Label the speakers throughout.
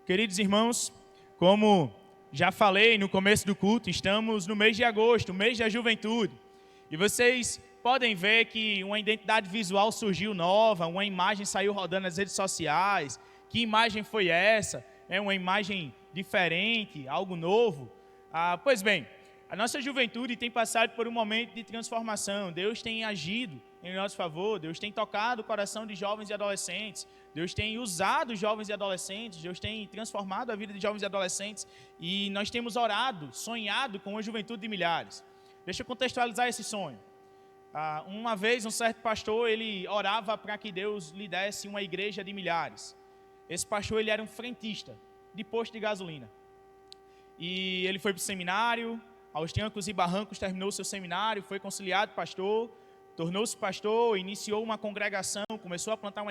Speaker 1: Queridos irmãos, como já falei no começo do culto, estamos no mês de agosto, o mês da juventude. E vocês podem ver que uma identidade visual surgiu nova, uma imagem saiu rodando nas redes sociais. Que imagem foi essa? É uma imagem diferente, algo novo? Pois bem, a nossa juventude tem passado por um momento de transformação. Deus tem agido em nosso favor, Deus tem tocado o coração de jovens e adolescentes, Deus tem usado jovens e adolescentes, Deus tem transformado a vida de jovens e adolescentes e nós temos orado, sonhado com uma juventude de milhares. Deixa eu contextualizar esse sonho. Uma vez um certo pastor, ele orava para que Deus lhe desse uma igreja de milhares. Esse pastor, ele era um frentista de posto de gasolina. E ele foi para o seminário, aos trancos e barrancos terminou o seu seminário, foi conciliado pastor, tornou-se pastor, iniciou uma congregação, começou a plantar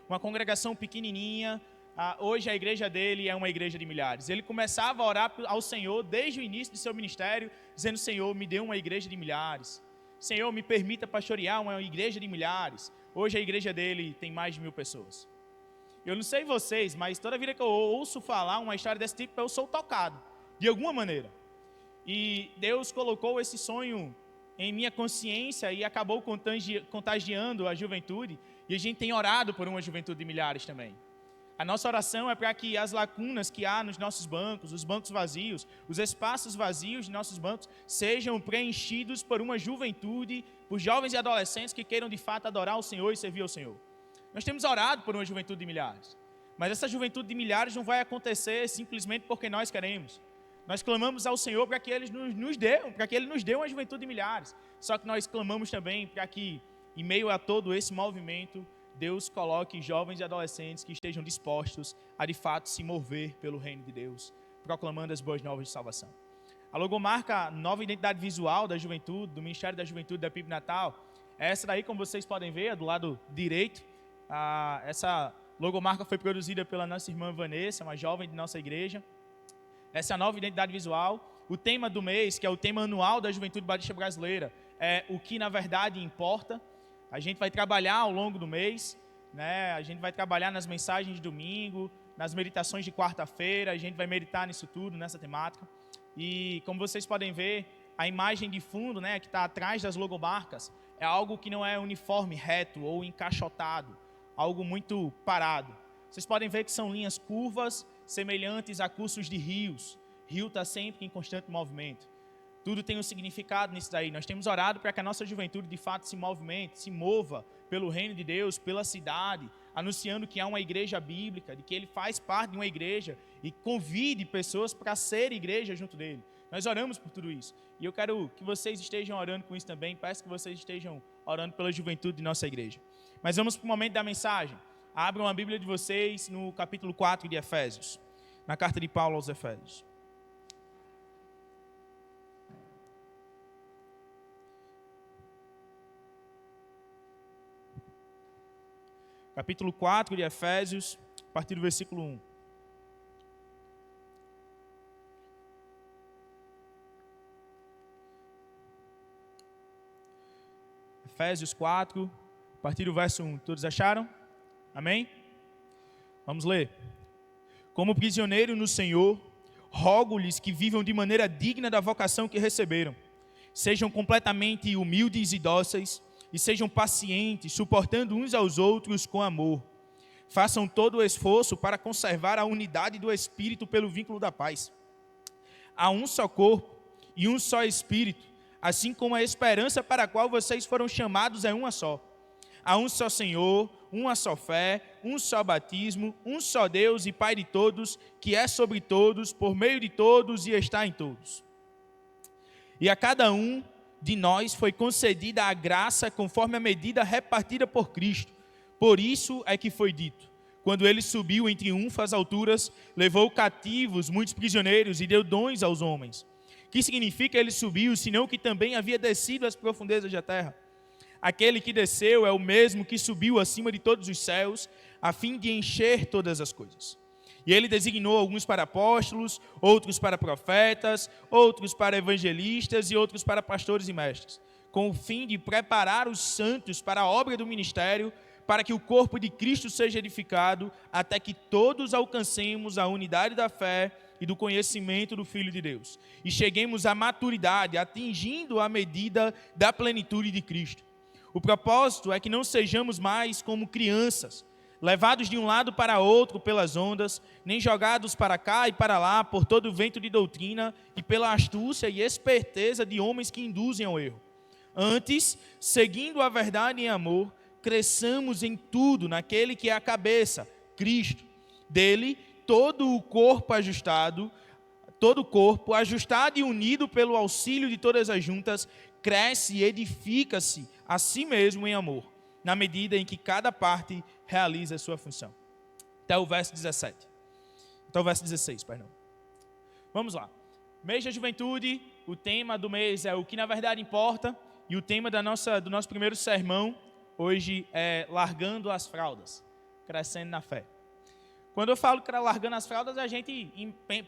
Speaker 1: uma congregação pequenininha. Hoje a igreja dele é uma igreja de milhares. Ele começava a orar ao Senhor desde o início de seu ministério, dizendo: Senhor, me dê uma igreja de milhares. Senhor, me permita pastorear uma igreja de milhares. Hoje a igreja dele tem mais de 1000 pessoas. Eu não sei vocês, mas toda vida que eu ouço falar uma história desse tipo, eu sou tocado, de alguma maneira. E Deus colocou esse sonho em minha consciência e acabou contagiando a juventude. E a gente tem orado por uma juventude de milhares também. A nossa oração é para que as lacunas que há nos nossos bancos, os bancos vazios, os espaços vazios de nossos bancos, sejam preenchidos por uma juventude, por jovens e adolescentes que queiram de fato adorar o Senhor e servir ao Senhor. Nós temos orado por uma juventude de milhares. Mas essa juventude de milhares não vai acontecer simplesmente porque nós queremos. Nós clamamos ao Senhor para que Ele nos dê uma juventude de milhares. Só que nós clamamos também para que, em meio a todo esse movimento, Deus coloque jovens e adolescentes que estejam dispostos a, de fato, se mover pelo reino de Deus, proclamando as boas novas de salvação. A logomarca, a nova identidade visual da juventude, do Ministério da Juventude da PIB Natal, é essa daí, como vocês podem ver, do lado direito. Essa logomarca foi produzida pela nossa irmã Vanessa, uma jovem de nossa igreja. Essa é a nova identidade visual. O tema do mês, que é o tema anual da Juventude Batista Brasileira, é o que na verdade importa. A gente vai trabalhar ao longo do mês, né? A gente vai trabalhar nas mensagens de domingo, nas meditações de quarta-feira, a gente vai meditar nisso tudo, nessa temática. E como vocês podem ver, a imagem de fundo, né, que está atrás das logomarcas, é algo que não é uniforme, reto ou encaixotado, algo muito parado. Vocês podem ver que são linhas curvas, semelhantes a cursos de rios. Rio está sempre em constante movimento. Tudo tem um significado nisso daí. Nós temos orado para que a nossa juventude de fato se movimente, se mova pelo reino de Deus, pela cidade, anunciando que há uma igreja bíblica, de que ele faz parte de uma igreja e convide pessoas para ser igreja junto dele. Nós oramos por tudo isso. E eu quero que vocês estejam orando com isso também. Peço que vocês estejam orando pela juventude de nossa igreja. Mas vamos para o momento da mensagem. Abram a Bíblia de vocês no capítulo 4 de Efésios, na carta de Paulo aos Efésios. Capítulo 4 de Efésios, a partir do versículo 1. Efésios 4, a partir do verso 1. Todos acharam? Amém? Vamos ler. Como prisioneiro no Senhor, rogo-lhes que vivam de maneira digna da vocação que receberam. Sejam completamente humildes e dóceis, e sejam pacientes, suportando uns aos outros com amor. Façam todo o esforço para conservar a unidade do Espírito pelo vínculo da paz. Há um só corpo e um só Espírito, assim como a esperança para a qual vocês foram chamados é uma só. Há um só Senhor, uma só fé, um só batismo, um só Deus e Pai de todos, que é sobre todos, por meio de todos e está em todos. E a cada um de nós foi concedida a graça conforme a medida repartida por Cristo. Por isso é que foi dito: quando ele subiu em triunfo às alturas, levou cativos muitos prisioneiros e deu dons aos homens. Que significa ele subiu, senão que também havia descido às profundezas da terra? Aquele que desceu é o mesmo que subiu acima de todos os céus, a fim de encher todas as coisas. E ele designou alguns para apóstolos, outros para profetas, outros para evangelistas e outros para pastores e mestres, com o fim de preparar os santos para a obra do ministério, para que o corpo de Cristo seja edificado, até que todos alcancemos a unidade da fé e do conhecimento do Filho de Deus, e cheguemos à maturidade, atingindo a medida da plenitude de Cristo. O propósito é que não sejamos mais como crianças, levados de um lado para outro pelas ondas, nem jogados para cá e para lá por todo o vento de doutrina e pela astúcia e esperteza de homens que induzem ao erro. Antes, seguindo a verdade em amor, cresçamos em tudo naquele que é a cabeça, Cristo. Dele, todo o corpo ajustado e unido pelo auxílio de todas as juntas, cresce e edifica-se a si mesmo em amor, na medida em que cada parte realiza a sua função. Até o verso 16, perdão. Vamos lá. Mês da juventude, o tema do mês é o que na verdade importa, e o tema do nosso primeiro sermão hoje é largando as fraldas, crescendo na fé. Quando eu falo que largando as fraldas, a gente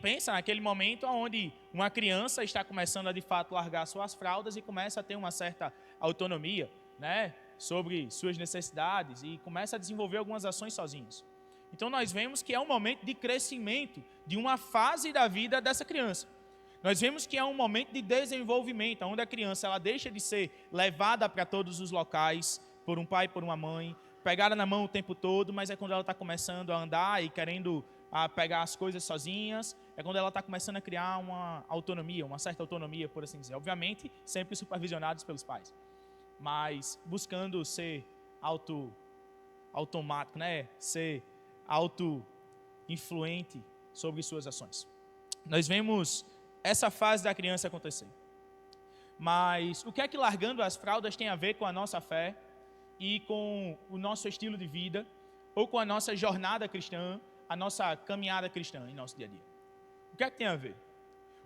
Speaker 1: pensa naquele momento onde uma criança está começando a de fato largar suas fraldas e começa a ter uma certa autonomia, né, sobre suas necessidades e começa a desenvolver algumas ações sozinhos. Então nós vemos que é um momento de crescimento de uma fase da vida dessa criança. Nós vemos que é um momento de desenvolvimento, onde a criança ela deixa de ser levada para todos os locais por um pai, por uma mãe, pegada na mão o tempo todo, mas é quando ela está começando a andar e querendo pegar as coisas sozinhas, é quando ela está começando a criar uma autonomia, uma certa autonomia, por assim dizer. Obviamente, sempre supervisionados pelos pais, mas buscando ser automático, né? Ser auto-influente sobre suas ações. Nós vemos essa fase da criança acontecer. Mas o que é que largando as fraldas tem a ver com a nossa fé e com o nosso estilo de vida, ou com a nossa jornada cristã, a nossa caminhada cristã em nosso dia a dia? O que é que tem a ver?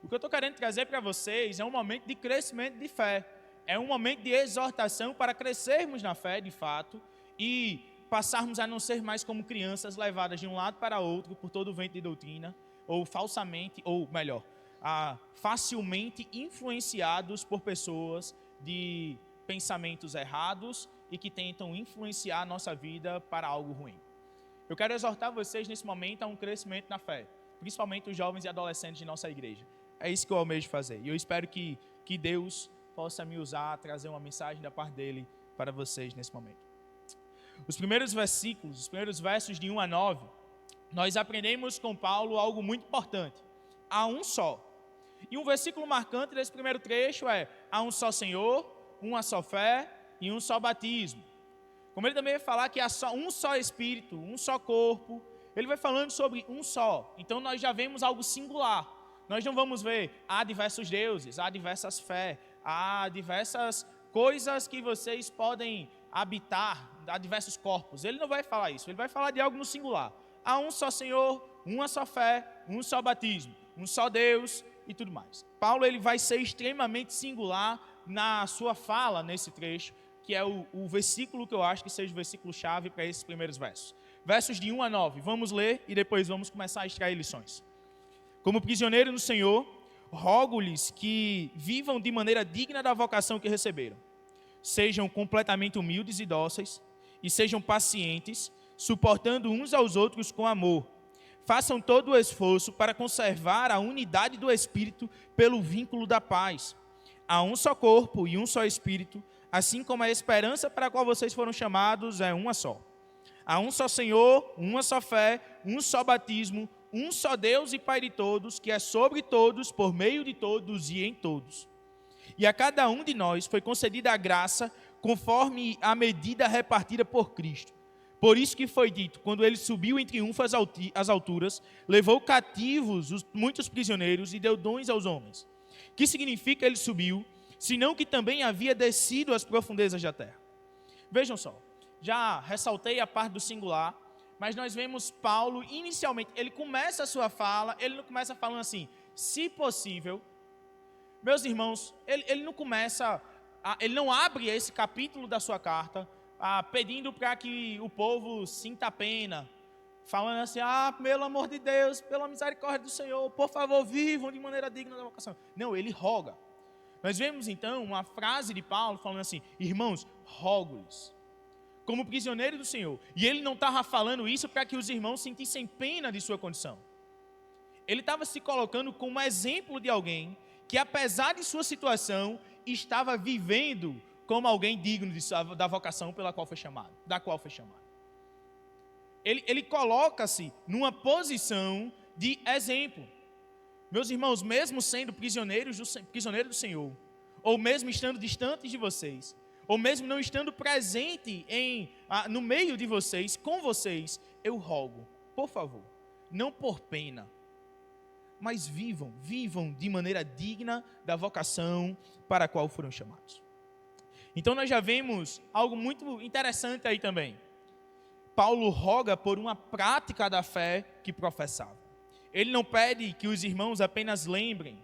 Speaker 1: O que eu estou querendo trazer para vocês é um momento de crescimento de fé, é um momento de exortação para crescermos na fé de fato e passarmos a não ser mais como crianças levadas de um lado para outro por todo o vento de doutrina, ou facilmente influenciados por pessoas de pensamentos errados e que tentam influenciar a nossa vida para algo ruim. Eu quero exortar vocês nesse momento a um crescimento na fé, principalmente os jovens e adolescentes de nossa igreja. É isso que eu almejo fazer. E eu espero que Deus possa me usar, trazer uma mensagem da parte dele para vocês nesse momento. Os primeiros versos de 1 a 9, nós aprendemos com Paulo algo muito importante. Há um só. E um versículo marcante desse primeiro trecho é: há um só Senhor, uma só fé e um só batismo. Como ele também vai falar que há um só Espírito, um só corpo, ele vai falando sobre um só. Então nós já vemos algo singular. Nós não vamos ver, há diversos deuses, há diversas fé, há diversas coisas que vocês podem habitar, há diversos corpos. Ele não vai falar isso, ele vai falar de algo no singular. Há um só Senhor, uma só fé, um só batismo, um só Deus e tudo mais. Paulo ele vai ser extremamente singular na sua fala nesse trecho, que é o versículo que eu acho que seja o versículo-chave para esses primeiros versos. Versos de 1 a 9. Vamos ler e depois vamos começar a extrair lições. Como prisioneiro no Senhor, rogo-lhes que vivam de maneira digna da vocação que receberam. Sejam completamente humildes e dóceis, e sejam pacientes, suportando uns aos outros com amor. Façam todo o esforço para conservar a unidade do Espírito pelo vínculo da paz. Há um só corpo e um só Espírito, assim como a esperança para a qual vocês foram chamados é uma só. Há um só Senhor, uma só fé, um só batismo, um só Deus e Pai de todos, que é sobre todos, por meio de todos e em todos. E a cada um de nós foi concedida a graça conforme a medida repartida por Cristo. Por isso que foi dito, quando ele subiu em triunfo às alturas, levou cativos muitos prisioneiros e deu dons aos homens. Que significa ele subiu, senão que também havia descido às profundezas da terra. Vejam só, já ressaltei a parte do singular, mas nós vemos Paulo, inicialmente, ele começa a sua fala, ele não começa falando assim, se possível. Meus irmãos, ele não abre esse capítulo da sua carta pedindo para que o povo sinta pena, falando assim, pelo amor de Deus, pela misericórdia do Senhor, por favor, vivam de maneira digna da vocação. Não, ele roga. Nós vemos então uma frase de Paulo falando assim, irmãos, rogo-lhes. como prisioneiro do Senhor. E ele não estava falando isso para que os irmãos sentissem pena de sua condição. Ele estava se colocando como exemplo de alguém que, apesar de sua situação, estava vivendo como alguém digno da vocação pela qual foi chamado, da qual foi chamado. Ele coloca-se numa posição de exemplo. Meus irmãos, mesmo sendo prisioneiro do Senhor, ou mesmo estando distantes de vocês, ou mesmo não estando presente no meio de vocês, com vocês, eu rogo, por favor, não por pena, mas vivam de maneira digna da vocação para a qual foram chamados. Então nós já vemos algo muito interessante aí também. Paulo roga por uma prática da fé que professava. Ele não pede que os irmãos apenas lembrem.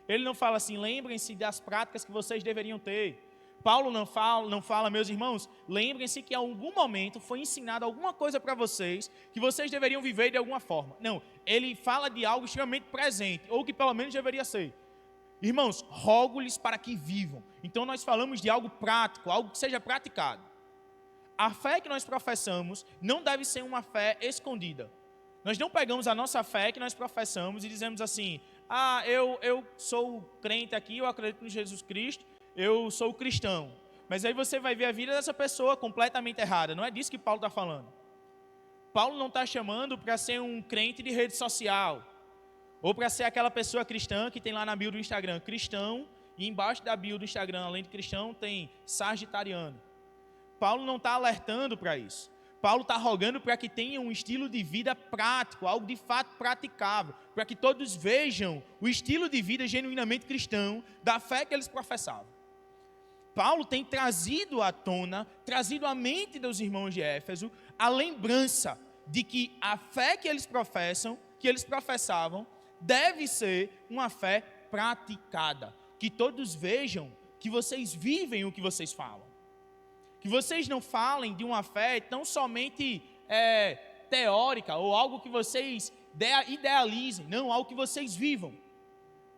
Speaker 1: Ele não fala assim, lembrem-se das práticas que vocês deveriam ter. Paulo não fala, meus irmãos, lembrem-se que em algum momento foi ensinado alguma coisa para vocês que vocês deveriam viver de alguma forma. Não, ele fala de algo extremamente presente, ou que pelo menos deveria ser. Irmãos, rogo-lhes para que vivam. Então nós falamos de algo prático, algo que seja praticado. A fé que nós professamos não deve ser uma fé escondida. Nós não pegamos a nossa fé que nós professamos e dizemos assim, eu sou crente aqui, eu acredito em Jesus Cristo, eu sou cristão. Mas aí você vai ver a vida dessa pessoa completamente errada. Não é disso que Paulo está falando. Paulo não está chamando para ser um crente de rede social, ou para ser aquela pessoa cristã que tem lá na bio do Instagram, cristão, e embaixo da bio do Instagram, além de cristão, tem sagitariano. Paulo não está alertando para isso. Paulo está rogando para que tenha um estilo de vida prático, algo de fato praticável, para que todos vejam o estilo de vida genuinamente cristão da fé que eles professavam. Paulo tem trazido à tona, trazido à mente dos irmãos de Éfeso, a lembrança de que a fé que eles professam, que eles professavam, deve ser uma fé praticada. Que todos vejam que vocês vivem o que vocês falam. Que vocês não falem de uma fé tão somente teórica, ou algo que vocês idealizem. Não, algo que vocês vivam,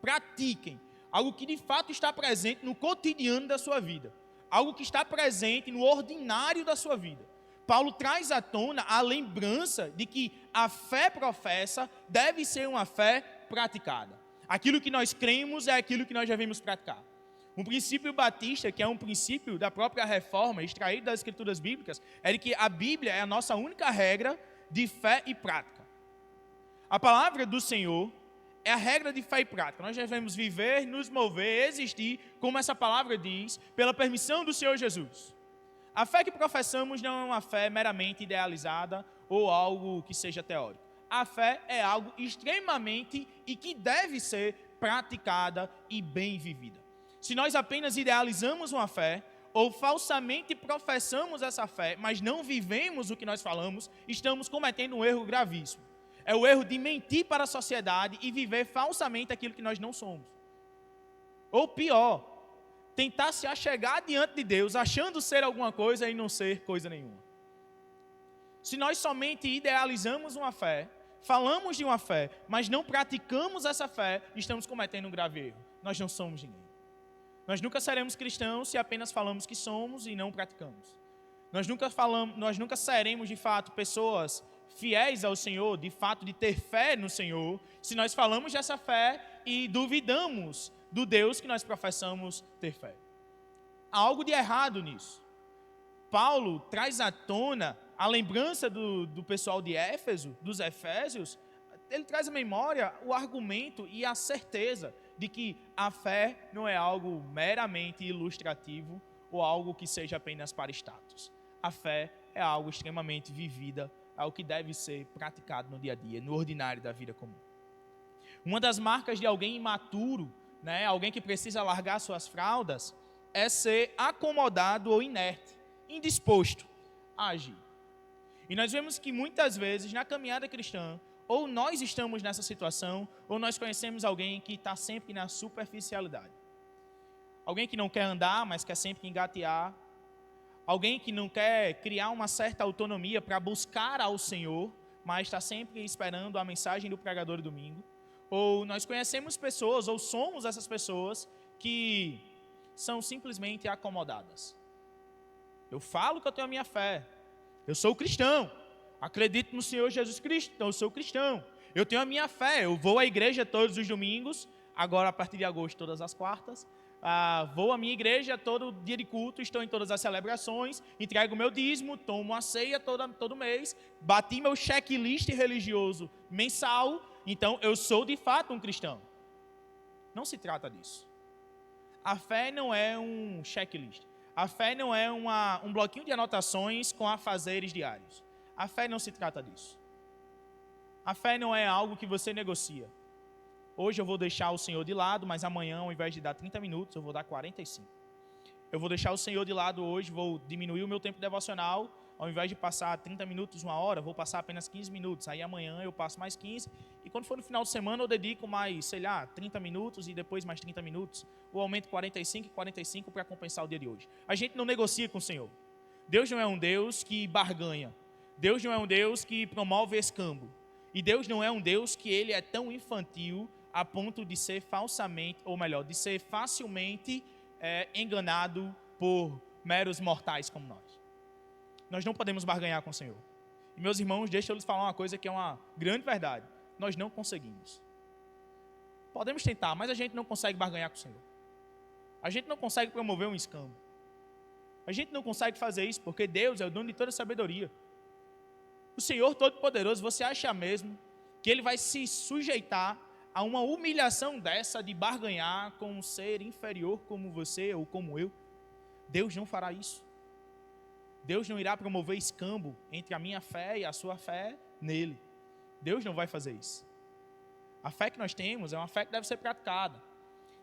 Speaker 1: pratiquem. Algo que de fato está presente no cotidiano da sua vida. Algo que está presente no ordinário da sua vida. Paulo traz à tona a lembrança de que a fé professa deve ser uma fé praticada. Aquilo que nós cremos é aquilo que nós devemos praticar. Um princípio batista, que é um princípio da própria reforma, extraído das escrituras bíblicas, é de que a Bíblia é a nossa única regra de fé e prática. A palavra do Senhor é a regra de fé e prática. Nós devemos viver, nos mover, existir, como essa palavra diz, pela permissão do Senhor Jesus. A fé que professamos não é uma fé meramente idealizada ou algo que seja teórico. A fé é algo extremamente e que deve ser praticada e bem vivida. Se nós apenas idealizamos uma fé, ou falsamente professamos essa fé, mas não vivemos o que nós falamos, estamos cometendo um erro gravíssimo. É o erro de mentir para a sociedade e viver falsamente aquilo que nós não somos. Ou pior, tentar se achegar diante de Deus, achando ser alguma coisa e não ser coisa nenhuma. Se nós somente idealizamos uma fé, falamos de uma fé, mas não praticamos essa fé, estamos cometendo um grave erro. Nós não somos ninguém. Nós nunca seremos cristãos se apenas falamos que somos e não praticamos. Nós nunca seremos de fato pessoas fiéis ao Senhor, de fato de ter fé no Senhor, se nós falamos dessa fé e duvidamos do Deus que nós professamos ter fé. Há algo de errado nisso. Paulo traz à tona a lembrança do pessoal de Éfeso, dos Efésios, ele traz à memória o argumento e a certeza de que a fé não é algo meramente ilustrativo ou algo que seja apenas para status. A fé é algo extremamente vivida, algo que deve ser praticado no dia a dia, no ordinário da vida comum. Uma das marcas de alguém imaturo, alguém que precisa largar suas fraldas, é ser acomodado ou inerte, indisposto a agir. E nós vemos que muitas vezes na caminhada cristã, ou nós estamos nessa situação, ou nós conhecemos alguém que está sempre na superficialidade. Alguém que não quer andar, mas quer sempre engatear. Alguém que não quer criar uma certa autonomia para buscar ao Senhor, mas está sempre esperando a mensagem do pregador do domingo. Ou nós conhecemos pessoas, ou somos essas pessoas, que são simplesmente acomodadas. Eu falo que eu tenho a minha fé, Eu sou cristão. Acredito no Senhor Jesus Cristo, então eu sou cristão. Eu tenho a minha fé, eu vou à igreja todos os domingos, agora a partir de agosto todas as quartas. Vou à minha igreja todo dia de culto, estou em todas as celebrações, entrego meu dízimo, tomo a ceia todo mês, bati meu checklist religioso mensal, então eu sou de fato um cristão. Não se trata disso. A fé não é um checklist. A fé não é um bloquinho de anotações com afazeres diários. A fé não se trata disso. A fé não é algo que você negocia. Hoje eu vou deixar o Senhor de lado, mas amanhã, ao invés de dar 30 minutos, eu vou dar 45. Eu vou deixar o Senhor de lado hoje, vou diminuir o meu tempo devocional. Ao invés de passar 30 minutos, 1 hora, vou passar apenas 15 minutos. Aí amanhã eu passo mais 15. E quando for no final de semana, eu dedico mais, 30 minutos e depois mais 30 minutos. Ou aumento 45 e 45 para compensar o dia de hoje. A gente não negocia com o Senhor. Deus não é um Deus que barganha. Deus não é um Deus que promove escambo. E Deus não é um Deus que ele é tão infantil a ponto de ser falsamente, ou melhor, de ser facilmente enganado por meros mortais como nós. Nós não podemos barganhar com o Senhor. E meus irmãos, deixa eu lhes falar uma coisa que é uma grande verdade. Nós não conseguimos. Podemos tentar, mas a gente não consegue barganhar com o Senhor. A gente não consegue promover um escambo. A gente não consegue fazer isso porque Deus é o dono de toda sabedoria. O Senhor Todo-Poderoso, você acha mesmo que Ele vai se sujeitar a uma humilhação dessa de barganhar com um ser inferior como você ou como eu? Deus não fará isso. Deus não irá promover escambo entre a minha fé e a sua fé nele. Deus não vai fazer isso. A fé que nós temos é uma fé que deve ser praticada.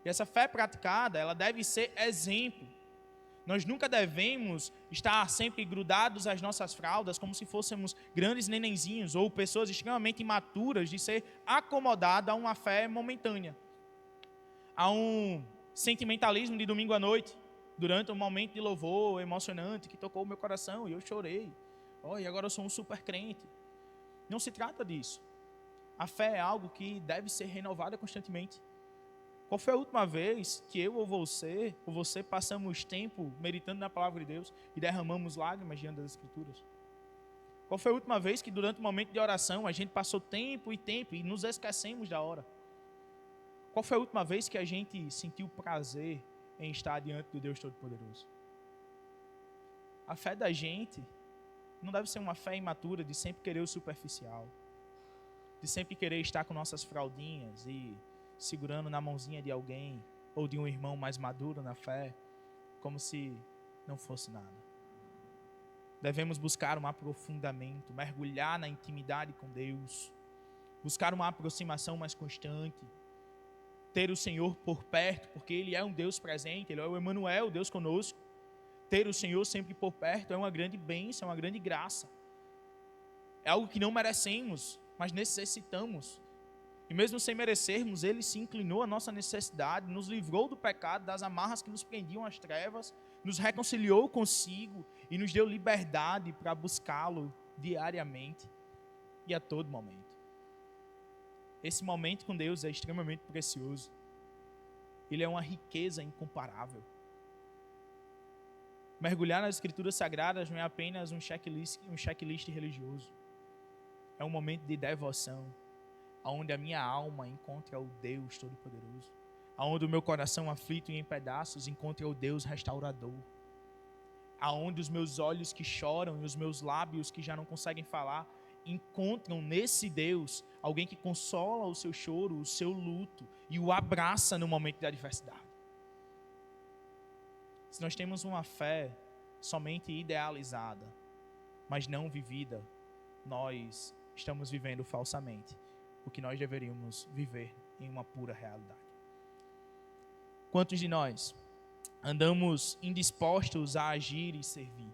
Speaker 1: E essa fé praticada, ela deve ser exemplo. Nós nunca devemos estar sempre grudados às nossas fraldas como se fôssemos grandes nenenzinhos ou pessoas extremamente imaturas de ser acomodado a uma fé momentânea. A um sentimentalismo de domingo à noite, durante um momento de louvor emocionante que tocou o meu coração e eu chorei. E agora eu sou um super crente. Não se trata disso. A fé é algo que deve ser renovada constantemente. Qual foi a última vez que eu ou você passamos tempo meditando na palavra de Deus e derramamos lágrimas diante das Escrituras? Qual foi a última vez que durante o momento de oração a gente passou tempo e nos esquecemos da hora? Qual foi a última vez que a gente sentiu prazer em estar diante do Deus Todo-Poderoso? A fé da gente não deve ser uma fé imatura de sempre querer o superficial, de sempre querer estar com nossas fraldinhas e segurando na mãozinha de alguém ou de um irmão mais maduro na fé, como se não fosse nada. Devemos buscar um aprofundamento, mergulhar na intimidade com Deus, buscar uma aproximação mais constante, ter o Senhor por perto, porque Ele é um Deus presente, Ele é o Emmanuel, Deus conosco. Ter o Senhor sempre por perto é uma grande bênção, é uma grande graça. É algo que não merecemos, mas necessitamos. E mesmo sem merecermos, Ele se inclinou à nossa necessidade, nos livrou do pecado, das amarras que nos prendiam às trevas, nos reconciliou consigo e nos deu liberdade para buscá-lo diariamente e a todo momento. Esse momento com Deus é extremamente precioso. Ele é uma riqueza incomparável. Mergulhar nas Escrituras Sagradas não é apenas um checklist religioso. É um momento de devoção, onde a minha alma encontra o Deus Todo-Poderoso, onde o meu coração aflito e em pedaços encontra o Deus restaurador, onde os meus olhos que choram e os meus lábios que já não conseguem falar encontram nesse Deus alguém que consola o seu choro, o seu luto e o abraça no momento da adversidade. Se nós temos uma fé somente idealizada, mas não vivida, nós estamos vivendo falsamente o que nós deveríamos viver em uma pura realidade. Quantos de nós andamos indispostos a agir e servir,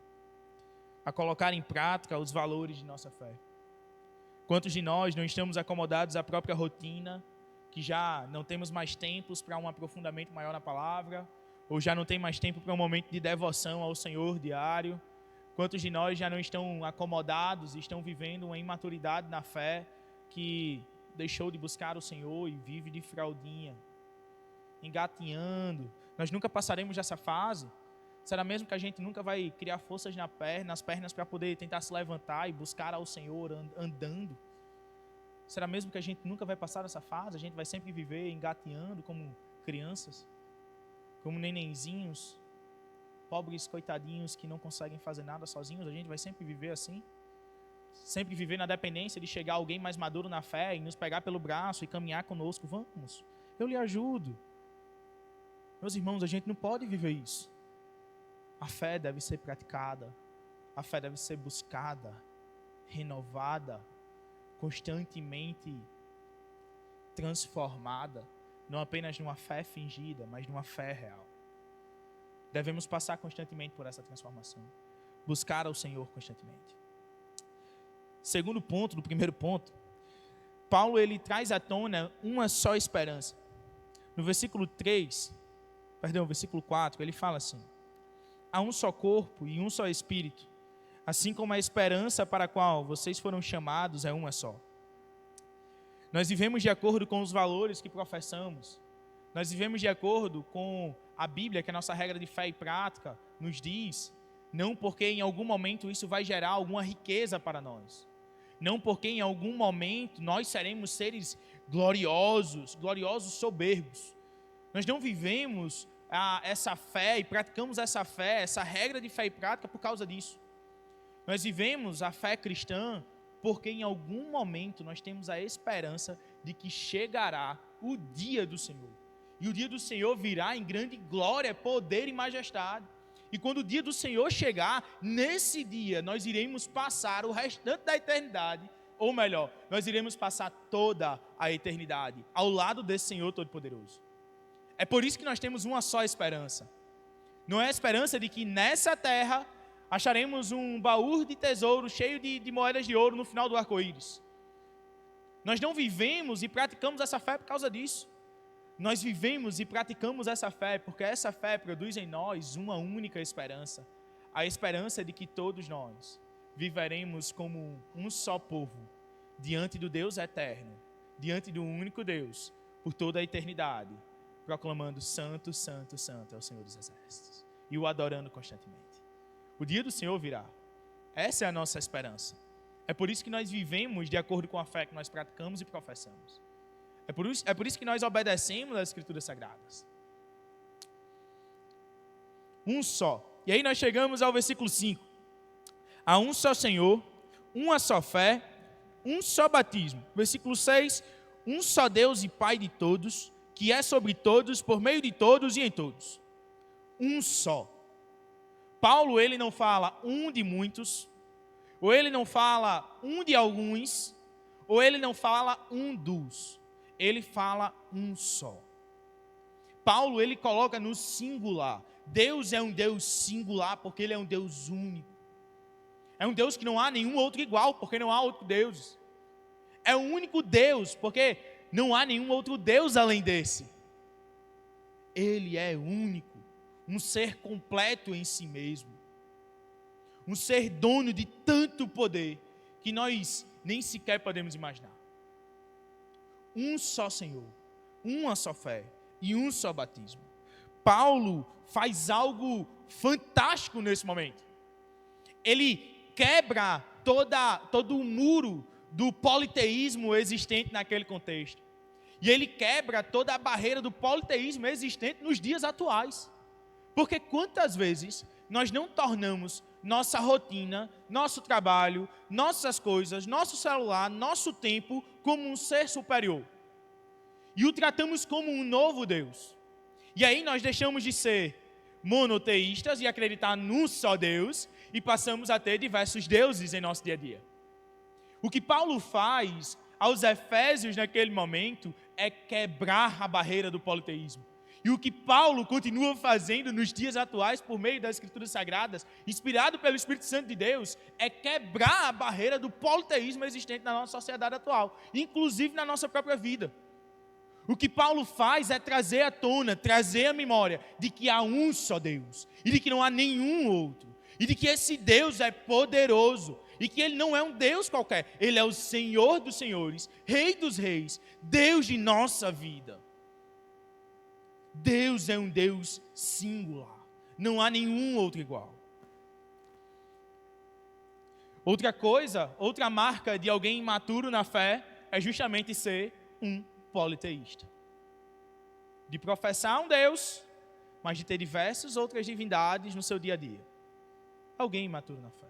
Speaker 1: a colocar em prática os valores de nossa fé? Quantos de nós não estamos acomodados à própria rotina, que já não temos mais tempos para um aprofundamento maior na palavra, ou já não tem mais tempo para um momento de devoção ao Senhor diário? Quantos de nós já não estão acomodados e estão vivendo uma imaturidade na fé, que deixou de buscar o Senhor e vive de fraldinha, engatinhando? Nós nunca passaremos dessa fase. Será mesmo que a gente nunca vai criar forças nas pernas para poder tentar se levantar e buscar ao Senhor andando? Será mesmo que a gente nunca vai passar essa fase? A gente vai sempre viver engateando como crianças, como nenenzinhos, pobres coitadinhos que não conseguem fazer nada sozinhos? A gente vai sempre viver assim? Sempre viver na dependência de chegar alguém mais maduro na fé e nos pegar pelo braço e caminhar conosco? Vamos, eu lhe ajudo. Meus irmãos, a gente não pode viver isso. A fé deve ser praticada, a fé deve ser buscada, renovada, constantemente transformada, não apenas numa fé fingida, mas numa fé real. Devemos passar constantemente por essa transformação, buscar ao Senhor constantemente. Segundo ponto, do primeiro ponto, Paulo ele traz à tona uma só esperança. No versículo 4, ele fala assim: há um só corpo e um só espírito, assim como a esperança para a qual vocês foram chamados é uma só. Nós vivemos de acordo com os valores que professamos. Nós vivemos de acordo com a Bíblia, que é a nossa regra de fé e prática, nos diz, não porque em algum momento isso vai gerar alguma riqueza para nós. Não porque em algum momento nós seremos seres gloriosos soberbos. Nós não vivemos essa fé e praticamos essa fé, essa regra de fé e prática por causa disso. Nós vivemos a fé cristã porque em algum momento nós temos a esperança de que chegará o dia do Senhor. E o dia do Senhor virá em grande glória, poder e majestade. E quando o dia do Senhor chegar, nesse dia nós iremos passar o restante da eternidade, ou melhor, nós iremos passar toda a eternidade ao lado desse Senhor Todo-Poderoso. É por isso que nós temos uma só esperança. Não é a esperança de que nessa terra acharemos um baú de tesouro cheio de moedas de ouro no final do arco-íris. Nós não vivemos e praticamos essa fé por causa disso. Nós vivemos e praticamos essa fé porque essa fé produz em nós uma única esperança. A esperança de que todos nós viveremos como um só povo, diante do Deus eterno, diante do único Deus, por toda a eternidade, proclamando santo, santo, santo é o Senhor dos Exércitos, e o adorando constantemente. O dia do Senhor virá. Essa é a nossa esperança. É por isso que nós vivemos de acordo com a fé que nós praticamos e professamos. É por isso que nós obedecemos às Escrituras Sagradas. Um só. E aí nós chegamos ao versículo 5. Há um só Senhor, uma só fé, um só batismo. Versículo 6. Um só Deus e Pai de todos, que é sobre todos, por meio de todos e em todos. Um só. Paulo, ele não fala um de muitos, ou ele não fala um de alguns, ou ele não fala um dos. Ele fala um só. Paulo, ele coloca no singular. Deus é um Deus singular, porque ele é um Deus único. É um Deus que não há nenhum outro igual, porque não há outro Deus. É o único Deus, porque não há nenhum outro Deus além desse. Ele é único, um ser completo em si mesmo. Um ser dono de tanto poder, que nós nem sequer podemos imaginar. Um só Senhor, uma só fé e um só batismo. Paulo faz algo fantástico nesse momento. Ele quebra todo o muro do politeísmo existente naquele contexto. E ele quebra toda a barreira do politeísmo existente nos dias atuais. Porque quantas vezes nós não tornamos nossa rotina, nosso trabalho, nossas coisas, nosso celular, nosso tempo como um ser superior. E o tratamos como um novo Deus. E aí nós deixamos de ser monoteístas e acreditar num só Deus e passamos a ter diversos deuses em nosso dia a dia. O que Paulo faz aos Efésios naquele momento é quebrar a barreira do politeísmo. E o que Paulo continua fazendo nos dias atuais por meio das Escrituras Sagradas, inspirado pelo Espírito Santo de Deus, é quebrar a barreira do politeísmo existente na nossa sociedade atual, inclusive na nossa própria vida. O que Paulo faz é trazer à tona, trazer à memória de que há um só Deus e de que não há nenhum outro. E de que esse Deus é poderoso e que Ele não é um Deus qualquer. Ele é o Senhor dos senhores, Rei dos reis, Deus de nossa vida. Deus é um Deus singular. Não há nenhum outro igual. Outra coisa, outra marca de alguém imaturo na fé é justamente ser um politeísta. De professar um Deus, mas de ter diversas outras divindades no seu dia a dia. Alguém imaturo na fé.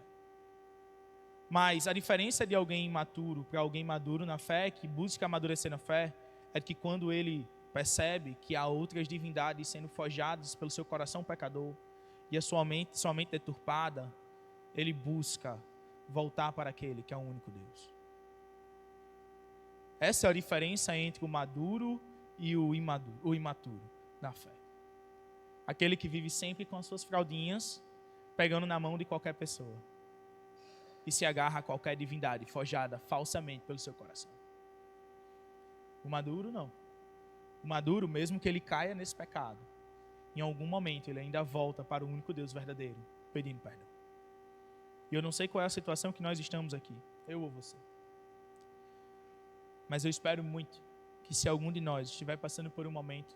Speaker 1: Mas a diferença de alguém imaturo para alguém maduro na fé, que busca amadurecer na fé, é que quando ele percebe que há outras divindades sendo forjadas pelo seu coração pecador e a sua mente deturpada, ele busca voltar para aquele que é o único Deus. Essa é a diferença entre o maduro e o imaturo na fé. Aquele que vive sempre com as suas fraldinhas, pegando na mão de qualquer pessoa e se agarra a qualquer divindade forjada falsamente pelo seu coração. O maduro não. O maduro, mesmo que ele caia nesse pecado, em algum momento ele ainda volta para o único Deus verdadeiro, pedindo perdão. E eu não sei qual é a situação que nós estamos aqui, eu ou você. Mas eu espero muito que se algum de nós estiver passando por um momento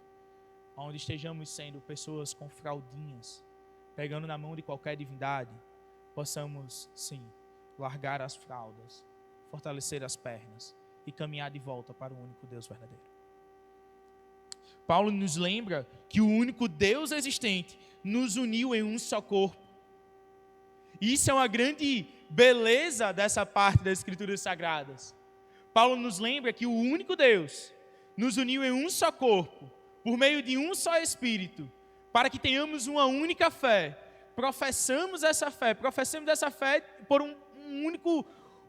Speaker 1: onde estejamos sendo pessoas com fraldinhas, pegando na mão de qualquer divindade, possamos, sim, largar as fraldas, fortalecer as pernas e caminhar de volta para o único Deus verdadeiro. Paulo nos lembra que o único Deus existente nos uniu em um só corpo. E isso é uma grande beleza dessa parte das Escrituras Sagradas. Paulo nos lembra que o único Deus nos uniu em um só corpo, por meio de um só Espírito, para que tenhamos uma única fé. Professamos essa fé por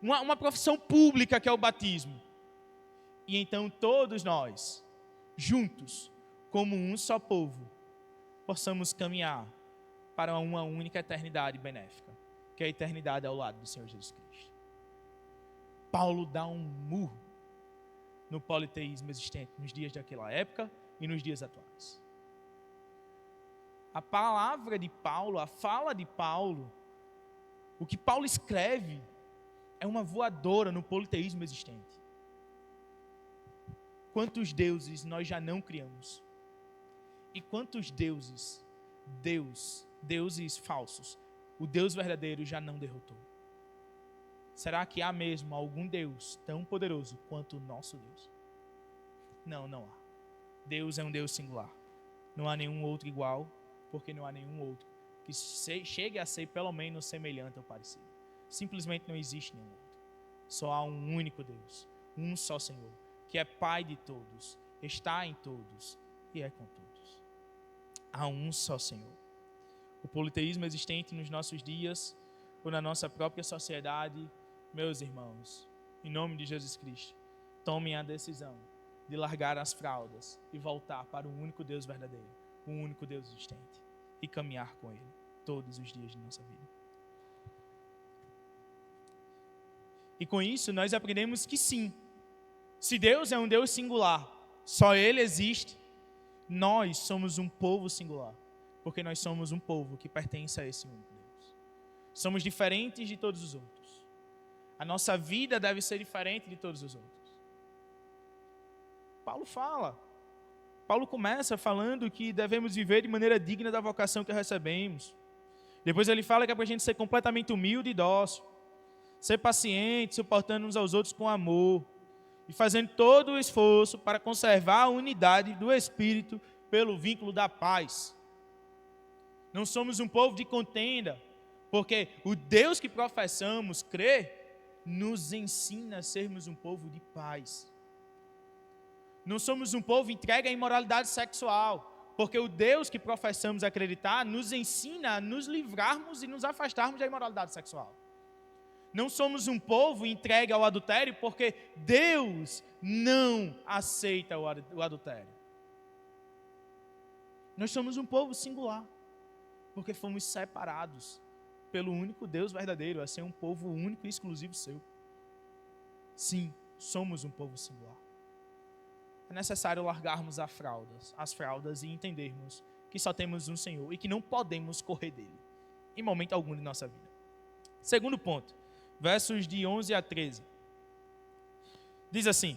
Speaker 1: uma profissão pública que é o batismo. E então todos nós, juntos, como um só povo, possamos caminhar para uma única eternidade benéfica, que é a eternidade ao lado do Senhor Jesus Cristo. Paulo dá um murro no politeísmo existente nos dias daquela época e nos dias atuais. A palavra de Paulo, a fala de Paulo, o que Paulo escreve é uma voadora no politeísmo existente. Quantos deuses nós já não criamos? E quantos deuses falsos, o Deus verdadeiro já não derrotou? Será que há mesmo algum Deus tão poderoso quanto o nosso Deus? Não, não há. Deus é um Deus singular. Não há nenhum outro igual, porque não há nenhum outro que chegue a ser pelo menos semelhante ou parecido. Simplesmente não existe nenhum outro. Só há um único Deus, um só Senhor, que é Pai de todos, está em todos e é com todos. Há um só Senhor. O politeísmo existente nos nossos dias ou na nossa própria sociedade, meus irmãos, em nome de Jesus Cristo, tomem a decisão de largar as fraldas e voltar para o único Deus verdadeiro, o único Deus existente, e caminhar com Ele todos os dias de nossa vida. E com isso nós aprendemos que sim, se Deus é um Deus singular, só Ele existe, nós somos um povo singular, porque nós somos um povo que pertence a esse único Deus. Somos diferentes de todos os outros. A nossa vida deve ser diferente de todos os outros. Paulo começa falando que devemos viver de maneira digna da vocação que recebemos. Depois ele fala que é para a gente ser completamente humilde e dócil, ser paciente, suportando uns aos outros com amor e fazendo todo o esforço para conservar a unidade do Espírito pelo vínculo da paz. Não somos um povo de contenda, porque o Deus que professamos crer nos ensina a sermos um povo de paz. Não somos um povo entregue à imoralidade sexual, porque o Deus que professamos acreditar nos ensina a nos livrarmos e nos afastarmos da imoralidade sexual. Não somos um povo entregue ao adultério, porque Deus não aceita o adultério. Nós somos um povo singular, porque fomos separados pelo único Deus verdadeiro, a ser um povo único e exclusivo seu. Sim, somos um povo singular. É necessário largarmos as fraldas e entendermos que só temos um Senhor e que não podemos correr dele, em momento algum de nossa vida. Segundo ponto, versos de 11 a 13. Diz assim: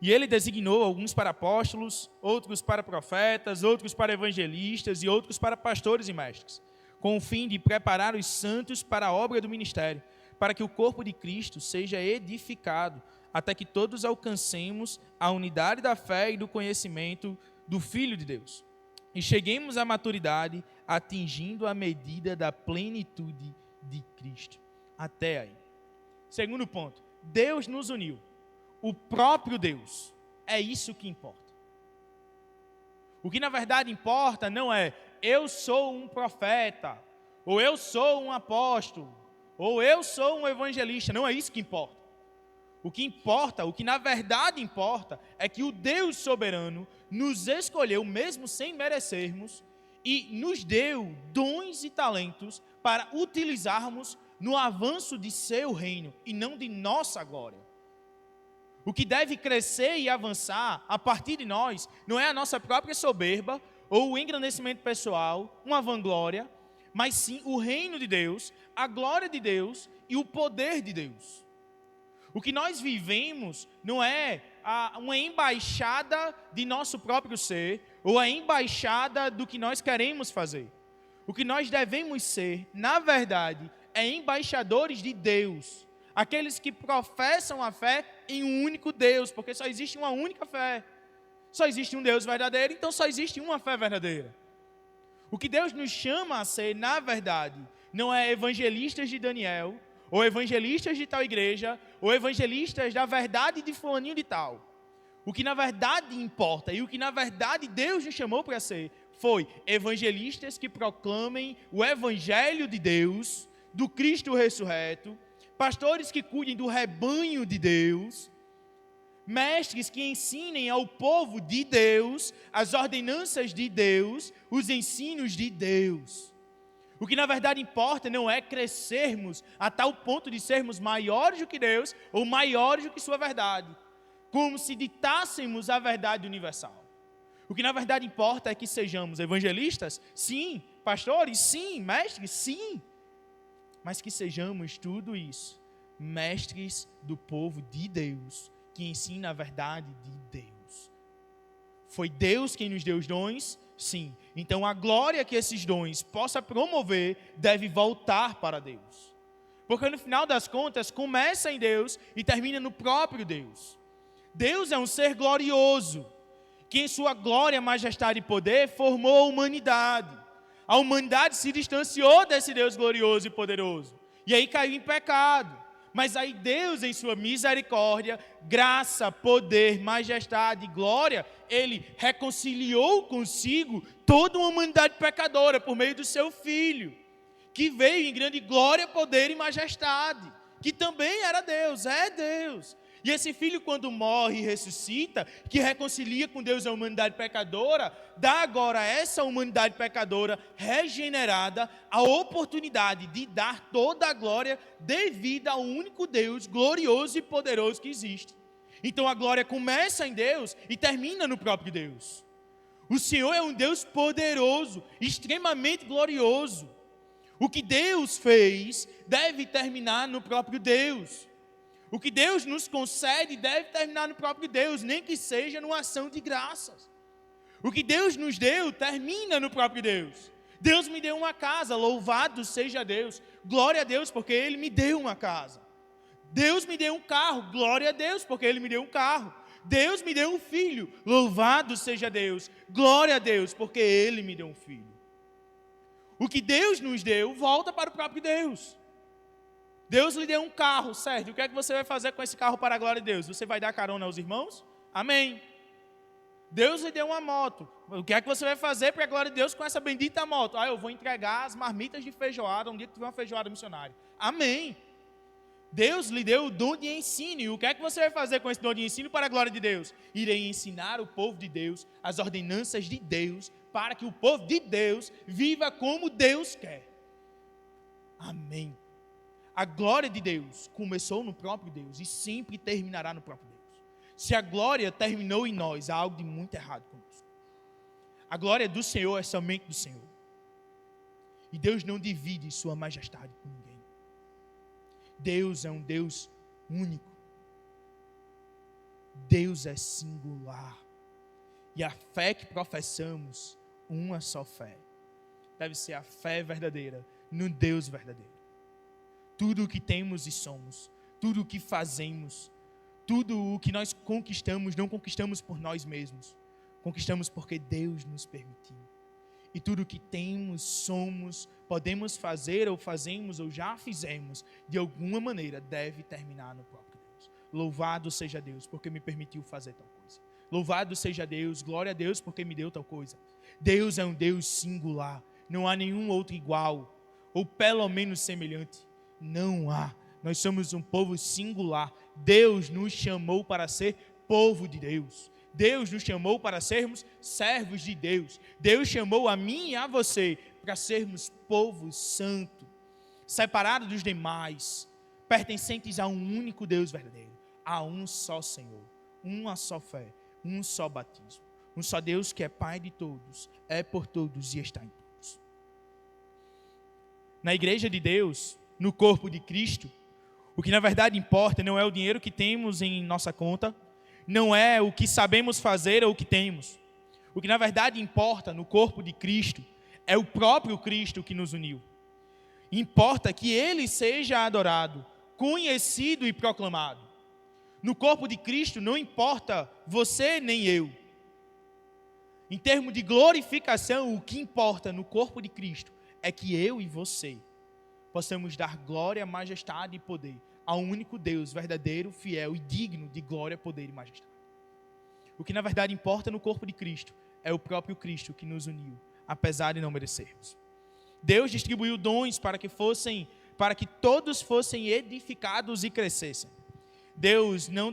Speaker 1: E ele designou alguns para apóstolos, outros para profetas, outros para evangelistas e outros para pastores e mestres, com o fim de preparar os santos para a obra do ministério, para que o corpo de Cristo seja edificado, até que todos alcancemos a unidade da fé e do conhecimento do Filho de Deus, e cheguemos à maturidade, atingindo a medida da plenitude de Cristo. Até aí. Segundo ponto, Deus nos uniu. O próprio Deus. É isso que importa. O que na verdade importa não é eu sou um profeta, ou eu sou um apóstolo, ou eu sou um evangelista. Não é isso que importa. O que importa, o que na verdade importa, é que o Deus soberano nos escolheu, mesmo sem merecermos, e nos deu dons e talentos para utilizarmos no avanço de seu reino, e não de nossa glória. O que deve crescer e avançar a partir de nós não é a nossa própria soberba ou o engrandecimento pessoal, uma vanglória, mas sim o reino de Deus, a glória de Deus e o poder de Deus. O que nós vivemos não é uma embaixada de nosso próprio ser ou a embaixada do que nós queremos fazer. O que nós devemos ser, na verdade, é embaixadores de Deus. Aqueles que professam a fé em um único Deus, porque só existe uma única fé. Só existe um Deus verdadeiro, então só existe uma fé verdadeira. O que Deus nos chama a ser, na verdade, não é evangelistas de Daniel, ou evangelistas de tal igreja, ou evangelistas da verdade de fulaninho de tal. O que na verdade importa, e o que na verdade Deus nos chamou para ser, foi evangelistas que proclamem o evangelho de Deus, do Cristo ressurreto, pastores que cuidem do rebanho de Deus, mestres que ensinem ao povo de Deus as ordenanças de Deus, os ensinos de Deus. O que na verdade importa não é crescermos a tal ponto de sermos maiores do que Deus ou maiores do que sua verdade, como se ditássemos a verdade universal. O que na verdade importa é que sejamos evangelistas, sim, pastores, sim, mestres, sim, mas que sejamos tudo isso, mestres do povo de Deus, que ensina a verdade de Deus. Foi Deus quem nos deu os dons? Sim. Então a glória que esses dons possa promover deve voltar para Deus. Porque no final das contas, começa em Deus e termina no próprio Deus. Deus é um ser glorioso, que em sua glória, majestade e poder formou a humanidade. A humanidade se distanciou desse Deus glorioso e poderoso. E aí caiu em pecado. Mas aí Deus, em sua misericórdia, graça, poder, majestade e glória, Ele reconciliou consigo toda uma humanidade pecadora por meio do seu Filho, que veio em grande glória, poder e majestade, que também era Deus, é Deus. E esse Filho, quando morre e ressuscita, que reconcilia com Deus a humanidade pecadora, dá agora a essa humanidade pecadora regenerada a oportunidade de dar toda a glória devida ao único Deus glorioso e poderoso que existe. Então a glória começa em Deus e termina no próprio Deus. O Senhor é um Deus poderoso, extremamente glorioso. O que Deus fez deve terminar no próprio Deus. O que Deus nos concede deve terminar no próprio Deus, nem que seja numa ação de graças. O que Deus nos deu termina no próprio Deus. Deus me deu uma casa, louvado seja Deus. Glória a Deus, porque Ele me deu uma casa. Deus me deu um carro, glória a Deus, porque Ele me deu um carro. Deus me deu um filho, louvado seja Deus. Glória a Deus, porque Ele me deu um filho. O que Deus nos deu volta para o próprio Deus. Deus lhe deu um carro, Sérgio, o que é que você vai fazer com esse carro para a glória de Deus? Você vai dar carona aos irmãos? Amém. Deus lhe deu uma moto, o que é que você vai fazer para a glória de Deus com essa bendita moto? Eu vou entregar as marmitas de feijoada, um dia que tiver uma feijoada missionária. Amém. Deus lhe deu o dom de ensino, e o que é que você vai fazer com esse dom de ensino para a glória de Deus? Irei ensinar o povo de Deus as ordenanças de Deus, para que o povo de Deus viva como Deus quer. Amém. A glória de Deus começou no próprio Deus e sempre terminará no próprio Deus. Se a glória terminou em nós, há algo de muito errado conosco. A glória do Senhor é somente do Senhor. E Deus não divide sua majestade com ninguém. Deus é um Deus único. Deus é singular. E a fé que professamos, uma só fé, deve ser a fé verdadeira no Deus verdadeiro. Tudo o que temos e somos, tudo o que fazemos, tudo o que nós conquistamos, não conquistamos por nós mesmos, conquistamos porque Deus nos permitiu. E tudo o que temos, somos, podemos fazer ou fazemos ou já fizemos, de alguma maneira deve terminar no próprio Deus. Louvado seja Deus porque me permitiu fazer tal coisa. Louvado seja Deus, glória a Deus porque me deu tal coisa. Deus é um Deus singular, não há nenhum outro igual, ou pelo menos semelhante. Não há. Nós somos um povo singular. Deus nos chamou para ser povo de Deus. Deus nos chamou para sermos servos de Deus. Deus chamou a mim e a você para sermos povo santo, separado dos demais, pertencentes a um único Deus verdadeiro, a um só Senhor, uma só fé, um só batismo, um só Deus que é Pai de todos, é por todos e está em todos. Na igreja de Deus, no corpo de Cristo, o que na verdade importa não é o dinheiro que temos em nossa conta, não é o que sabemos fazer ou o que temos. O que na verdade importa no corpo de Cristo é o próprio Cristo que nos uniu. Importa que Ele seja adorado, conhecido e proclamado. No corpo de Cristo não importa você nem eu. Em termos de glorificação, o que importa no corpo de Cristo é que eu e você possamos dar glória, majestade e poder ao único Deus verdadeiro, fiel e digno de glória, poder e majestade. O que na verdade importa no corpo de Cristo é o próprio Cristo que nos uniu, apesar de não merecermos. Deus distribuiu dons para que todos fossem edificados e crescessem. Deus não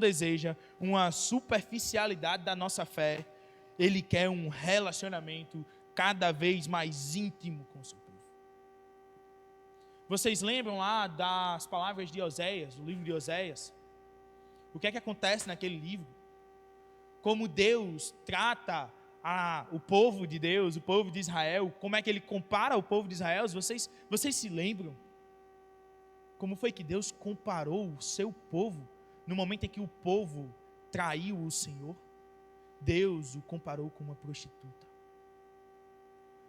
Speaker 1: deseja uma superficialidade da nossa fé. Ele quer um relacionamento cada vez mais íntimo com o seu povo. Vocês lembram lá das palavras de Oséias, do livro de Oséias? O que é que acontece naquele livro? Como Deus trata o povo de Deus, o povo de Israel, como é que ele compara o povo de Israel? Vocês se lembram? Como foi que Deus comparou o seu povo no momento em que o povo traiu o Senhor? Deus o comparou com uma prostituta.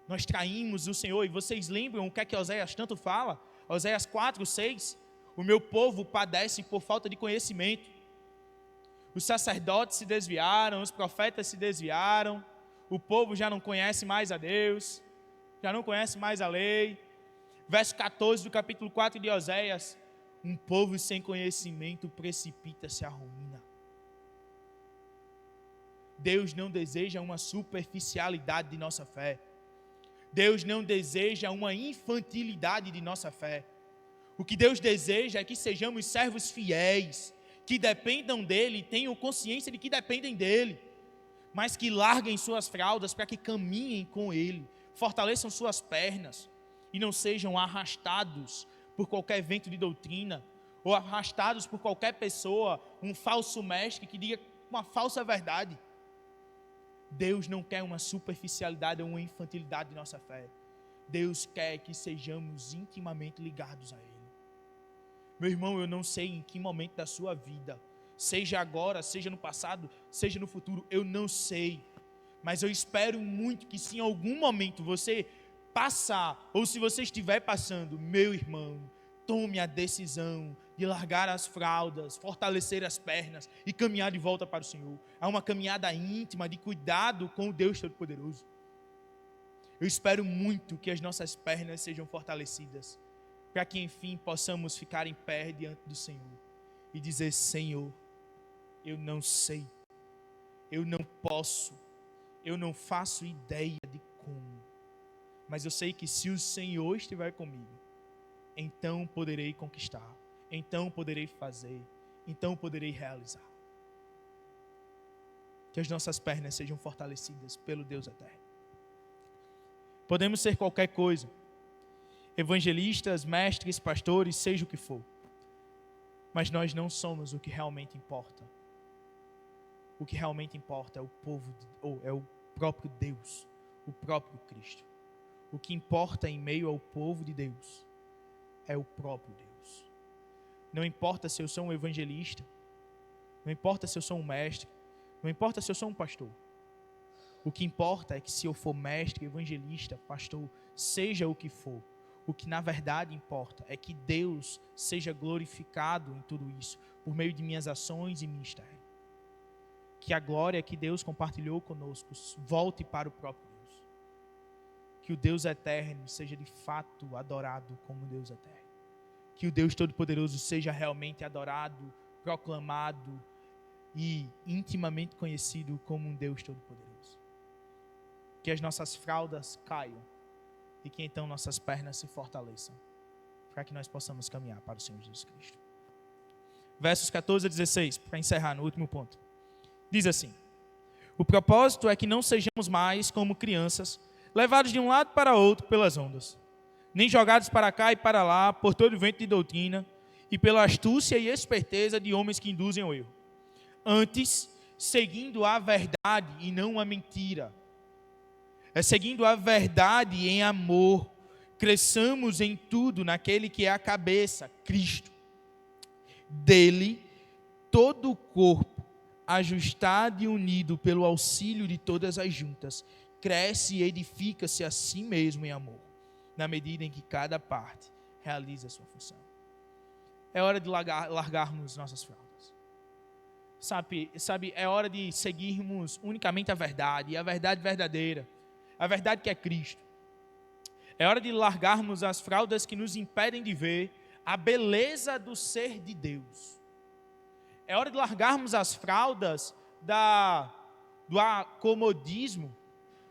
Speaker 1: Nós traímos o Senhor, e vocês lembram o que é que Oséias tanto fala? Oséias 4:6, o meu povo padece por falta de conhecimento. Os sacerdotes se desviaram, os profetas se desviaram, o povo já não conhece mais a Deus, já não conhece mais a lei. Verso 14 do capítulo 4 de Oséias, um povo sem conhecimento precipita-se à ruína. Deus não deseja uma superficialidade de nossa fé. Deus não deseja uma infantilidade de nossa fé. O que Deus deseja é que sejamos servos fiéis, que dependam dEle, tenham consciência de que dependem dEle, mas que larguem suas fraldas para que caminhem com Ele, fortaleçam suas pernas e não sejam arrastados por qualquer vento de doutrina, ou arrastados por qualquer pessoa, um falso mestre que diga uma falsa verdade. Deus não quer uma superficialidade ou uma infantilidade de nossa fé. Deus quer que sejamos intimamente ligados a Ele. Meu irmão, eu não sei em que momento da sua vida, seja agora, seja no passado, seja no futuro, eu não sei. Mas eu espero muito que se em algum momento você passar, ou se você estiver passando, meu irmão, tome a decisão de largar as fraldas, fortalecer as pernas e caminhar de volta para o Senhor. Há uma caminhada íntima de cuidado com o Deus Todo-Poderoso. Eu espero muito que as nossas pernas sejam fortalecidas, para que enfim possamos ficar em pé diante do Senhor e dizer: Senhor, eu não sei, eu não posso, eu não faço ideia de como, mas eu sei que se o Senhor estiver comigo, então poderei conquistar, então poderei fazer, então poderei realizar. Que as nossas pernas sejam fortalecidas pelo Deus eterno. Podemos ser qualquer coisa, evangelistas, mestres, pastores, seja o que for, mas nós não somos o que realmente importa. O que realmente importa é o povo, ou é o próprio Deus, o próprio Cristo. O que importa em meio ao povo de Deus é o próprio Deus. Não importa se eu sou um evangelista, não importa se eu sou um mestre, não importa se eu sou um pastor. O que importa é que se eu for mestre, evangelista, pastor, seja o que for, o que na verdade importa é que Deus seja glorificado em tudo isso, por meio de minhas ações e ministério. Que a glória que Deus compartilhou conosco volte para o próprio Deus. Que o Deus eterno seja de fato adorado como Deus eterno. Que o Deus Todo-Poderoso seja realmente adorado, proclamado e intimamente conhecido como um Deus Todo-Poderoso. Que as nossas fraldas caiam e que então nossas pernas se fortaleçam, para que nós possamos caminhar para o Senhor Jesus Cristo. Versos 14 a 16, para encerrar no último ponto. Diz assim: o propósito é que não sejamos mais como crianças, levados de um lado para outro pelas ondas, nem jogados para cá e para lá por todo vento de doutrina e pela astúcia e esperteza de homens que induzem ao erro. Antes, seguindo a verdade e não a mentira, seguindo a verdade em amor, cresçamos em tudo naquele que é a cabeça, Cristo. Dele, todo o corpo, ajustado e unido pelo auxílio de todas as juntas, cresce e edifica-se a si mesmo em amor, na medida em que cada parte realiza a sua função. É hora de largarmos nossas fraldas. Sabe, é hora de seguirmos unicamente a verdade, e a verdade verdadeira, a verdade que é Cristo. É hora de largarmos as fraldas que nos impedem de ver a beleza do ser de Deus. É hora de largarmos as fraldas do acomodismo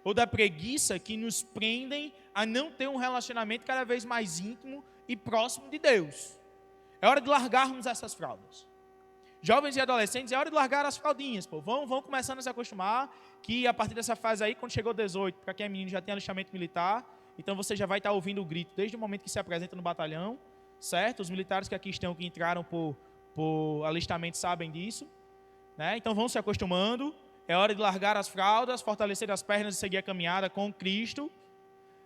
Speaker 1: ou da preguiça que nos prendem a não ter um relacionamento cada vez mais íntimo e próximo de Deus. É hora de largarmos essas fraldas. Jovens e adolescentes, é hora de largar as fraldinhas, pô. Vão começando a se acostumar que a partir dessa fase aí, quando chegou 18, para quem é menino já tem alistamento militar, então você já vai estar ouvindo o grito desde o momento que se apresenta no batalhão, certo? Os militares que aqui estão, que entraram por alistamento, sabem disso, né? Então vão se acostumando. É hora de largar as fraldas, fortalecer as pernas e seguir a caminhada com Cristo.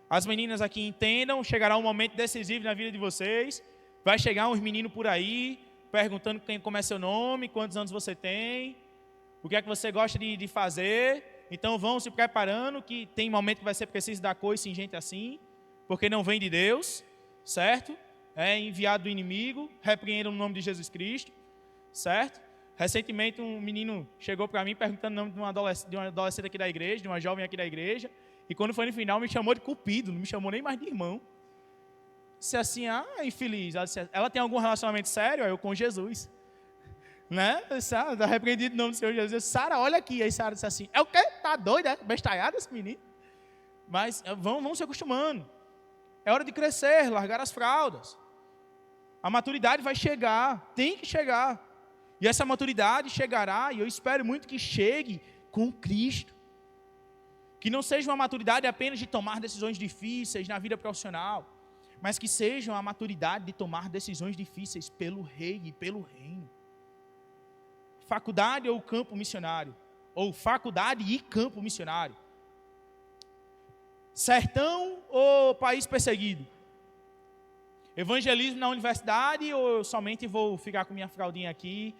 Speaker 1: As meninas aqui entendam, chegará um momento decisivo na vida de vocês. Vai chegar uns meninos por aí, perguntando como é seu nome, quantos anos você tem, o que é que você gosta de fazer. Então vão se preparando, que tem momento que vai ser preciso dar coice em gente assim, porque não vem de Deus, certo? É enviado do inimigo, repreendam no nome de Jesus Cristo, certo? Recentemente um menino chegou para mim perguntando o nome de uma adolescente aqui da igreja, de uma jovem aqui da igreja, e quando foi no final me chamou de cupido, não me chamou nem mais de irmão. Disse assim, infeliz. Ela tem algum relacionamento sério? Aí eu, com Jesus. Né? Está repreendido no nome do Senhor Jesus. Sara, olha aqui. Aí Sara disse assim, é o quê? Tá doido, é? Bestalhado esse menino. Mas vão se acostumando. É hora de crescer, largar as fraldas. A maturidade vai chegar, tem que chegar. E essa maturidade chegará, e eu espero muito que chegue com Cristo. Que não seja uma maturidade apenas de tomar decisões difíceis na vida profissional, mas que seja a maturidade de tomar decisões difíceis pelo Rei e pelo Reino. Faculdade ou campo missionário, ou faculdade e campo missionário. Sertão ou país perseguido. Evangelismo na universidade ou eu somente vou ficar com minha fraldinha aqui,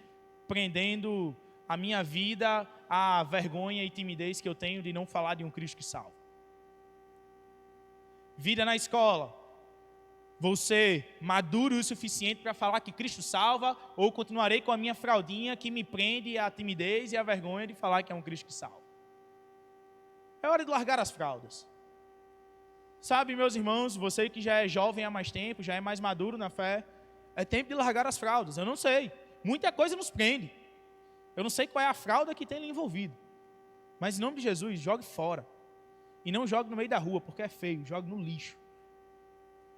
Speaker 1: prendendo a minha vida à vergonha e timidez que eu tenho de não falar de um Cristo que salva. Vida na escola. Vou ser maduro o suficiente para falar que Cristo salva, ou continuarei com a minha fraldinha que me prende à timidez e à vergonha de falar que é um Cristo que salva. É hora de largar as fraldas. Sabe, meus irmãos, você que já é jovem há mais tempo, já é mais maduro na fé, é tempo de largar as fraldas. Eu não sei, muita coisa nos prende. Eu não sei qual é a fralda que tem ali envolvido. Mas em nome de Jesus, jogue fora. E não jogue no meio da rua, porque é feio, jogue no lixo.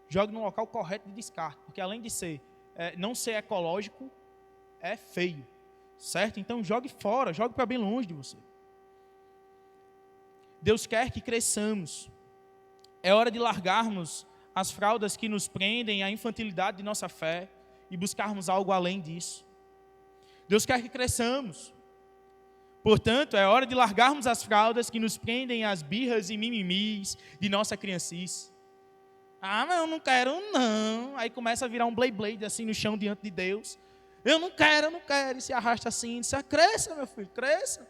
Speaker 1: Jogue no local correto de descarte, porque além de não ser ecológico, é feio, certo? Então jogue fora, jogue para bem longe de você. Deus quer que cresçamos. É hora de largarmos as fraldas que nos prendem à infantilidade de nossa fé e buscarmos algo além disso. Deus quer que cresçamos. Portanto, é hora de largarmos as fraldas que nos prendem às birras e mimimis de nossa criancice. Mas eu não quero não. Aí começa a virar um blade assim no chão diante de Deus. Eu não quero. E se arrasta assim, diz, cresça, meu filho, cresça.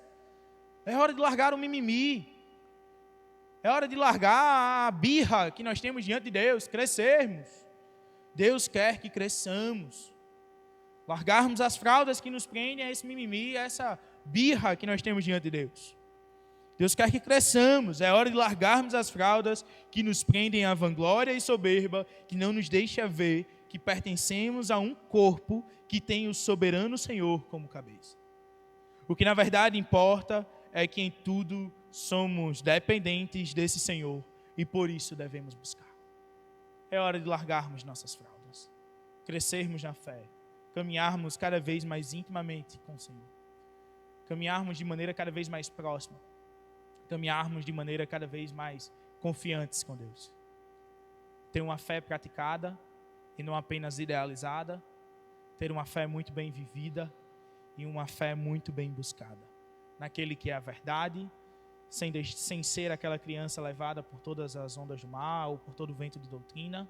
Speaker 1: É hora de largar o mimimi. É hora de largar a birra que nós temos diante de Deus, crescermos. Deus quer que cresçamos. Largarmos as fraldas que nos prendem a esse mimimi, a essa birra que nós temos diante de Deus. Deus quer que cresçamos. É hora de largarmos as fraldas que nos prendem à vanglória e soberba, que não nos deixa ver que pertencemos a um corpo que tem o soberano Senhor como cabeça. O que na verdade importa é que em tudo somos dependentes desse Senhor e por isso devemos buscar. É hora de largarmos nossas fraldas, crescermos na fé, caminharmos cada vez mais intimamente com o Senhor, caminharmos de maneira cada vez mais próxima, caminharmos de maneira cada vez mais confiantes com Deus. Ter uma fé praticada e não apenas idealizada, ter uma fé muito bem vivida e uma fé muito bem buscada, naquele que é a verdade, sem ser aquela criança levada por todas as ondas do mar ou por todo o vento de doutrina,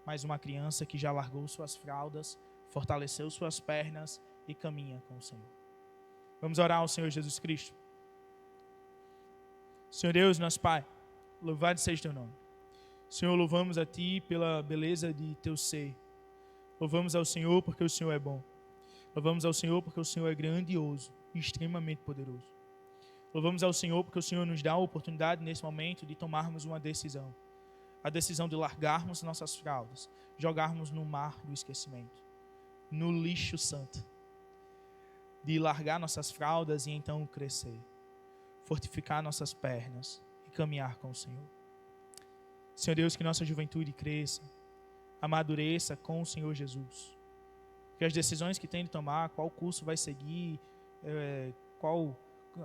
Speaker 1: mas uma criança que já largou suas fraldas, fortaleceu suas pernas e caminha com o Senhor. Vamos orar ao Senhor Jesus Cristo. Senhor Deus, nosso Pai, louvado seja teu nome. Senhor, louvamos a Ti pela beleza de Teu ser. Louvamos ao Senhor porque o Senhor é bom. Louvamos ao Senhor porque o Senhor é grandioso e extremamente poderoso. Louvamos ao Senhor porque o Senhor nos dá a oportunidade nesse momento de tomarmos uma decisão. A decisão de largarmos nossas fraldas, jogarmos no mar do esquecimento, no lixo santo. De largar nossas fraldas e então crescer. Fortificar nossas pernas e caminhar com o Senhor. Senhor Deus, que nossa juventude cresça, amadureça com o Senhor Jesus. Que as decisões que tem de tomar, qual curso vai seguir, qual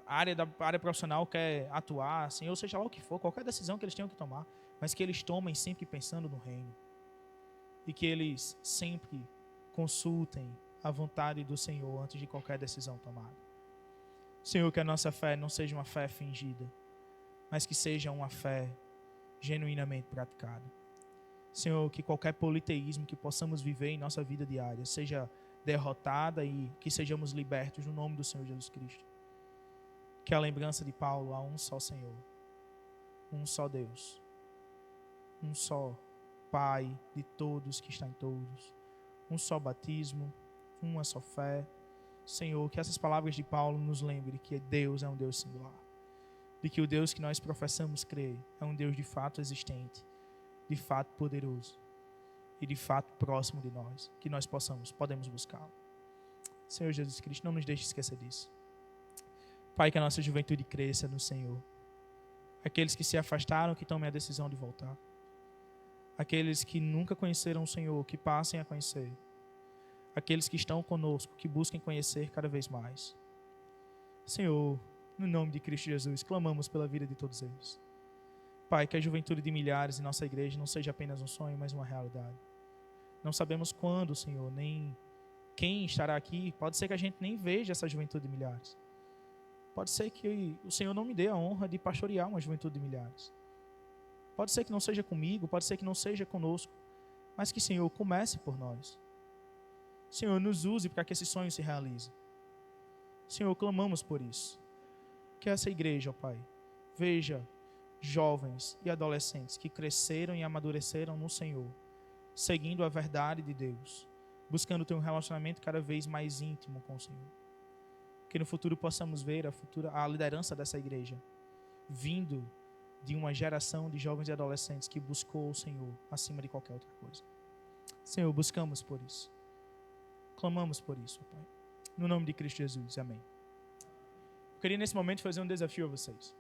Speaker 1: área profissional quer atuar, Senhor, seja lá o que for, qualquer decisão que eles tenham que tomar, mas que eles tomem sempre pensando no reino. E que eles sempre consultem a vontade do Senhor antes de qualquer decisão tomada. Senhor, que a nossa fé não seja uma fé fingida, mas que seja uma fé genuinamente praticada. Senhor, que qualquer politeísmo que possamos viver em nossa vida diária seja derrotada e que sejamos libertos no nome do Senhor Jesus Cristo. Que a lembrança de Paulo, há um só Senhor, um só Deus, um só Pai de todos que está em todos, um só batismo, uma só fé. Senhor, que essas palavras de Paulo nos lembrem que Deus é um Deus singular, de que o Deus que nós professamos crer é um Deus de fato existente, de fato poderoso e de fato próximo de nós, que nós podemos buscá-lo. Senhor Jesus Cristo, não nos deixe esquecer disso. Pai, que a nossa juventude cresça no Senhor. Aqueles que se afastaram, que tomem a decisão de voltar. Aqueles que nunca conheceram o Senhor, que passem a conhecer. Aqueles que estão conosco, que busquem conhecer cada vez mais. Senhor, no nome de Cristo Jesus, clamamos pela vida de todos eles. Pai, que a juventude de milhares em nossa igreja não seja apenas um sonho, mas uma realidade. Não sabemos quando, Senhor, nem quem estará aqui. Pode ser que a gente nem veja essa juventude de milhares. Pode ser que o Senhor não me dê a honra de pastorear uma juventude de milhares. Pode ser que não seja comigo, pode ser que não seja conosco, mas que, Senhor, comece por nós. Senhor, nos use para que esse sonho se realize. Senhor, clamamos por isso. Que essa igreja, ó Pai, veja jovens e adolescentes que cresceram e amadureceram no Senhor, seguindo a verdade de Deus, buscando ter um relacionamento cada vez mais íntimo com o Senhor. Que no futuro possamos ver a liderança dessa igreja vindo de uma geração de jovens e adolescentes que buscou o Senhor acima de qualquer outra coisa. Senhor, buscamos por isso. Clamamos por isso, ó Pai. No nome de Cristo Jesus. Amém. Eu queria nesse momento fazer um desafio a vocês.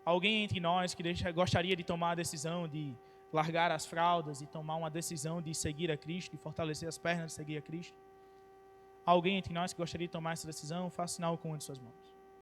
Speaker 1: Alguém entre nós que gostaria de tomar a decisão de largar as fraldas e tomar uma decisão de seguir a Cristo, de fortalecer as pernas de seguir a Cristo? Alguém entre nós que gostaria de tomar essa decisão, faça sinal com uma de suas mãos.